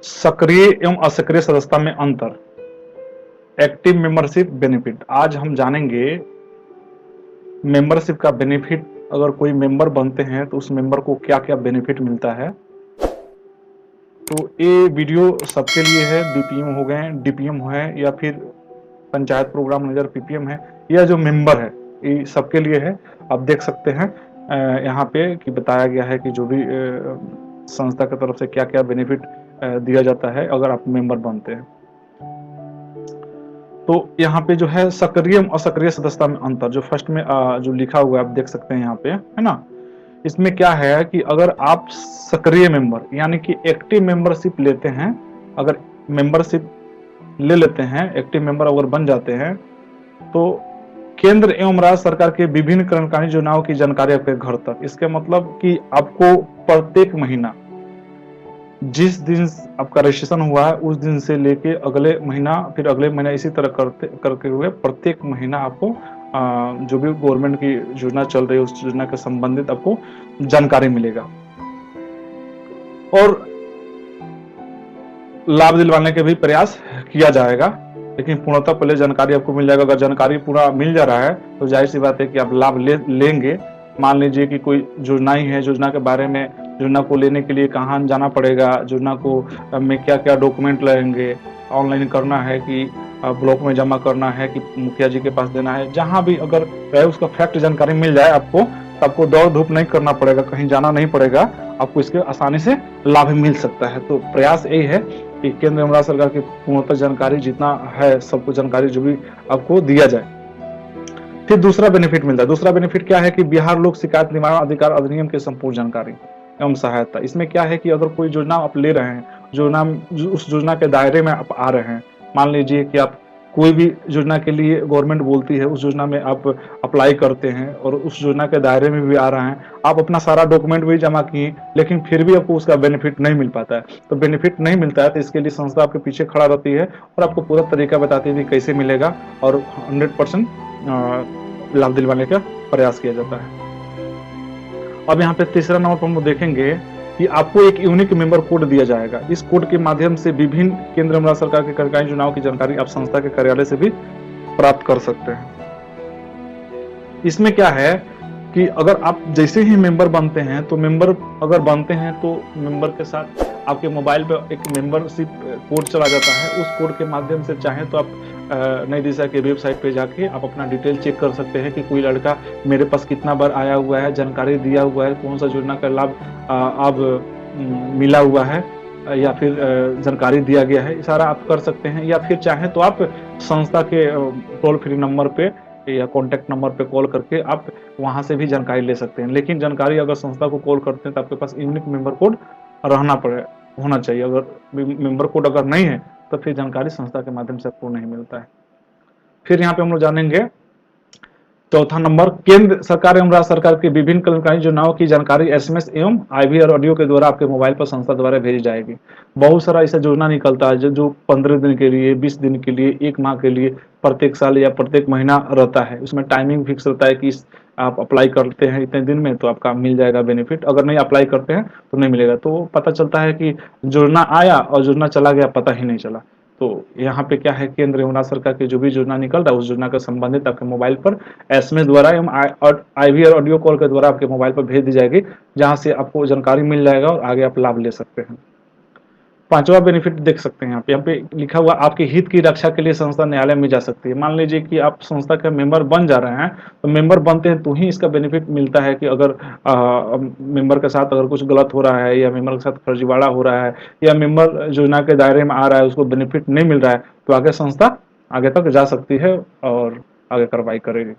सक्रिय एवं असक्रिय सदस्यता में अंतर, एक्टिव मेंबरशिप बेनिफिट। आज हम जानेंगे मेंबरशिप का बेनिफिट। अगर कोई मेंबर बनते हैं तो उस मेंबर को क्या क्या बेनिफिट मिलता है। तो ये वीडियो सबके लिए है, बीपीएम हो गए, डीपीएम है या फिर पंचायत प्रोग्राम मैनेजर पीपीएम है, या जो मेंबर है, ये सबके लिए है। आप देख सकते हैं यहाँ पे कि बताया गया है कि जो भी संस्था की तरफ से क्या क्या बेनिफिट दिया जाता है अगर आप मेंबर बनते हैं। तो यहाँ पे जो है सक्रिय असक्रिय सदस्यता में अंतर, जो फर्स्ट में जो लिखा हुआ है आप देख सकते हैं यहाँ पे, है ना। इसमें क्या है कि अगर आप सक्रिय मेंबर यानी कि एक्टिव मेंबरशिप लेते हैं, अगर मेंबरशिप ले लेते हैं, एक्टिव मेंबर अगर बन जाते हैं, तो केंद्र एवं राज्य सरकार के विभिन्न कल्याणकारी योजनाओं की जानकारी आपके घर तक। इसके मतलब कि आपको प्रत्येक महीना, जिस दिन आपका रजिस्ट्रेशन हुआ है उस दिन से लेके अगले महीना, फिर अगले महीना, इसी तरह करते हुए प्रत्येक महीना आपको जो भी गवर्नमेंट की योजना चल रही है उस योजना के संबंधित आपको जानकारी मिलेगा और लाभ दिलवाने के भी प्रयास किया जाएगा। लेकिन पूर्णतः पहले जानकारी आपको मिल जाएगा। अगर जानकारी पूरा मिल जा रहा है तो जाहिर सी बात है कि आप लाभ लेंगे। मान लीजिए कि कोई योजना ही है, योजना के बारे में, योजना को लेने के लिए कहाँ जाना पड़ेगा, योजना को में क्या क्या डॉक्यूमेंट लगेंगे, ऑनलाइन करना है कि ब्लॉक में जमा करना है कि मुखिया जी के पास देना है, जहाँ भी अगर रहे उसका फैक्ट जानकारी मिल जाए आपको, तो आपको दौड़ धूप नहीं करना पड़ेगा, कहीं जाना नहीं पड़ेगा, आपको इसके आसानी से लाभ मिल सकता है। तो प्रयास यही है कि केंद्र एवं राज्य सरकार की पूर्णतः जानकारी जितना है सबको जानकारी जो भी आपको दिया जाए। फिर दूसरा बेनिफिट मिलता है। दूसरा बेनिफिट क्या है कि बिहार लोक शिकायत निवारण अधिकार अधिनियम की संपूर्ण जानकारी एवं सहायता। इसमें क्या है कि अगर कोई योजना आप ले रहे हैं, योजना उस योजना के दायरे में आप आ रहे हैं, मान लीजिए कि आप कोई भी योजना के लिए गवर्नमेंट बोलती है, उस योजना में आप अप्लाई करते हैं और उस योजना के दायरे में भी आ रहे हैं, आप अपना सारा डॉक्यूमेंट भी जमा किए, लेकिन फिर भी आपको उसका बेनिफिट नहीं मिल पाता है। तो बेनिफिट नहीं मिलता है तो इसके लिए संस्था आपके पीछे खड़ा रहती है और आपको पूरा तरीका बताती है कि कैसे मिलेगा और 100% लाभ दिलवाने का प्रयास किया जाता है। अब यहाँ पे तीसरा नंबर पर हम देखेंगे कि आपको एक यूनिक मेंबर कोड दिया जाएगा। इस कोड के माध्यम से विभिन्न केंद्र एवं राज्य सरकार के कार्यकारी योजनाओं की जानकारी आप संस्था के कार्यालय से भी प्राप्त कर सकते हैं। इसमें क्या है कि अगर आप जैसे ही मेंबर बनते हैं तो मेंबर अगर बनते हैं तो मेंबर के साथ आपके मोबाइल पर एक मेंबरशिप कोड चला जाता है। उस कोड के माध्यम से चाहें तो आप नई दिशा के वेबसाइट पे जाके आप अपना डिटेल चेक कर सकते हैं कि कोई लड़का मेरे पास कितना बार आया हुआ है, जानकारी दिया हुआ है, कौन सा योजना का लाभ अब मिला हुआ है या फिर जानकारी दिया गया है, सारा आप कर सकते हैं। या फिर चाहें तो आप संस्था के टोल फ्री नंबर पे या कॉन्टैक्ट नंबर पे कॉल करके आप वहां से भी जानकारी ले सकते हैं। लेकिन जानकारी अगर संस्था को कॉल करते हैं तो आपके पास यूनिक मेंबर कोड होना चाहिए। अगर मेंबर कोड अगर नहीं है तो फिर जानकारी संस्था के माध्यम से आपको नहीं मिलता है। फिर यहाँ पे हम लोग जानेंगे चौथा नंबर, केंद्र सरकार एवं राज्य सरकार के विभिन्न कल्याणकारी योजनाओं की जानकारी एसएमएस एवं आईवीआर ऑडियो के द्वारा आपके मोबाइल पर संस्था द्वारा भेजी जाएगी। बहुत सारा ऐसा योजना निकलता है जो 15 दिन के लिए, 20 दिन के लिए, 1 माह के लिए, प्रत्येक साल या प्रत्येक महीना रहता है। उसमें टाइमिंग फिक्स रहता है कि आप अप्लाई करते हैं इतने दिन में तो आपका मिल जाएगा बेनिफिट, अगर नहीं अप्लाई करते हैं तो नहीं मिलेगा। तो पता चलता है कि योजना आया और योजना चला गया, पता ही नहीं चला। तो यहाँ पे क्या है, केंद्र एवं राज्य सरकार की जो भी योजना निकल रहा है उस योजना का संबंधित आपके मोबाइल पर एसएमएस द्वारा एवं आईवीआर ऑडियो कॉल के द्वारा आपके मोबाइल पर भेज दी जाएगी, जहां से आपको जानकारी मिल जाएगा और आगे आप लाभ ले सकते हैं। पांचवा बेनिफिट देख सकते हैं यहाँ पे लिखा हुआ, आपके हित की रक्षा के लिए संस्था न्यायालय में जा सकती है। मान लीजिए कि आप संस्था के मेंबर बन जा रहे हैं, तो मेंबर बनते हैं तो ही इसका बेनिफिट मिलता है कि अगर मेंबर के साथ अगर कुछ गलत हो रहा है या मेंबर के साथ फर्जीवाड़ा हो रहा है या मेंबर योजना के दायरे में आ रहा है उसको बेनिफिट नहीं मिल रहा है, तो आगे संस्था आगे तक जा सकती है और आगे कार्रवाई करेगी।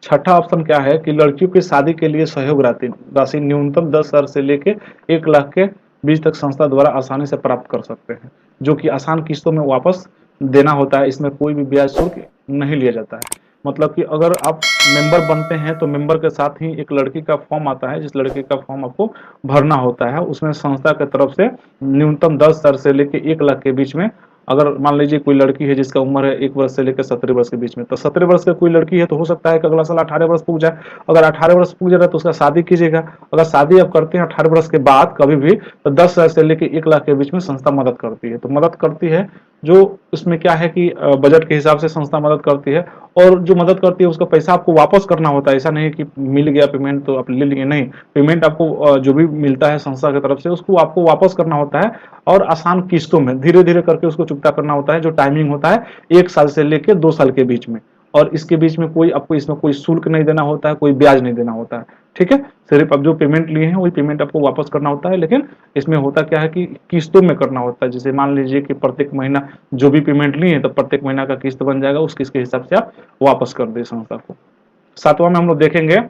छठा ऑप्शन क्या है कि लड़कियों की शादी के लिए सहयोग राशि न्यूनतम 10,000 से लेके 1 लाख के बीच तक संस्था द्वारा आसानी से प्राप्त कर सकते हैं, जो कि आसान किस्तों में वापस देना होता है। इसमें कोई भी ब्याज शुल्क नहीं लिया जाता है। मतलब कि अगर आप मेंबर बनते हैं तो मेंबर के साथ ही एक लड़की का फॉर्म आता है, जिस लड़की का फॉर्म आपको भरना होता है। उसमें संस्था की तरफ से न्यूनतम 10,000 से लेके 1 लाख के बीच में अगर मान लीजिए कोई लड़की है जिसका उम्र है 1 वर्ष से लेकर 17 वर्ष के बीच में, तो 17 वर्ष की कोई लड़की है तो हो सकता है कि अगला साल 18 वर्ष पूग जाए। अगर 18 वर्ष पूग जा रहा है तो उसका शादी कीजिएगा। अगर शादी आप करते हैं 18 वर्ष के बाद कभी भी, तो 10,000 से लेकर 1 लाख के बीच में संस्था मदद करती है। तो मदद करती है, जो उसमें क्या है कि बजट के हिसाब से संस्था मदद करती है, और जो मदद करती है उसका पैसा आपको वापस करना होता है। ऐसा नहीं कि मिल गया पेमेंट तो आप ले लिए, नहीं, पेमेंट आपको जो भी मिलता है संस्था की तरफ से उसको आपको वापस करना होता है, और आसान किस्तों में धीरे धीरे करके उसको चुकता करना होता है। जो टाइमिंग होता है 1 साल से लेकर 2 साल के बीच में, और इसके बीच में कोई आपको इसमें कोई शुल्क नहीं देना होता है, कोई ब्याज नहीं देना होता है। ठीक है, सिर्फ आप जो पेमेंट लिए हैं वही पेमेंट आपको वापस करना होता है। लेकिन इसमें होता क्या है कि किस्तों में करना होता है। जैसे मान लीजिए कि प्रत्येक महीना जो भी पेमेंट लिए तो प्रत्येक महीना का किस्त बन जाएगा, उस किस्त के हिसाब से आप वापस कर दे संस्था को। 7वां में हम लोग देखेंगे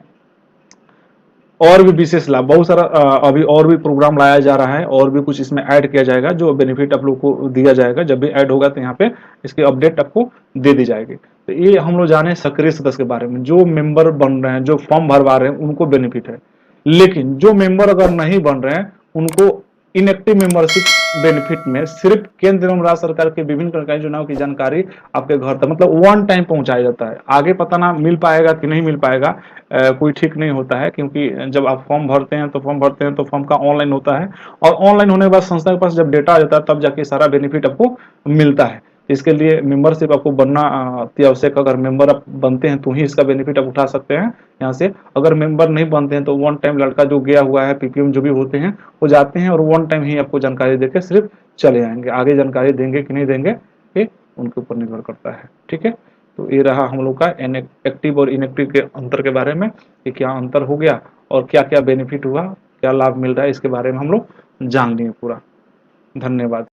और भी विशेष लाभ। बहुत सारा अभी और भी प्रोग्राम लाया जा रहा है, और भी कुछ इसमें ऐड किया जाएगा, जो बेनिफिट आप लोग को दिया जाएगा। जब भी ऐड होगा तो यहाँ पे इसकी अपडेट आपको दे दी जाएगी। तो ये हम लोग जाने सक्रिय सदस्य के बारे में। जो मेंबर बन रहे हैं, जो फॉर्म भरवा रहे हैं, उनको बेनिफिट है। लेकिन जो मेंबर अगर नहीं बन रहे हैं उनको इनएक्टिव मेंबरशिप बेनिफिट में सिर्फ केंद्र एवं राज्य सरकार के विभिन्न सरकारी योजनाओं की जानकारी आपके घर तक, मतलब वन टाइम पहुंचाया जाता है। आगे पता ना मिल पाएगा कि नहीं मिल पाएगा, कोई ठीक नहीं होता है। क्योंकि जब आप फॉर्म भरते हैं तो फॉर्म का ऑनलाइन होता है, और ऑनलाइन होने के बाद संस्था के पास जब डेटा आ जाता है तब जाके सारा बेनिफिट आपको मिलता है। इसके लिए मेंबरशिप आपको बनना अति आवश्यक। अगर मेंबर आप बनते हैं तो ही इसका बेनिफिट आप उठा सकते हैं यहाँ से। अगर मेंबर नहीं बनते हैं तो वन टाइम लड़का जो गया हुआ है, पीपीएम जो भी होते हैं वो जाते हैं और वन टाइम ही आपको जानकारी देकर सिर्फ चले आएंगे। आगे जानकारी देंगे कि नहीं देंगे ये उनके ऊपर निर्भर करता है। ठीक है, तो ये रहा हम लोग का एक्टिव और इनएक्टिव के अंतर के बारे में, कि क्या अंतर हो गया और क्या क्या बेनिफिट हुआ, क्या लाभ मिल रहा है, इसके बारे में हम लोग जान लिए पूरा। धन्यवाद।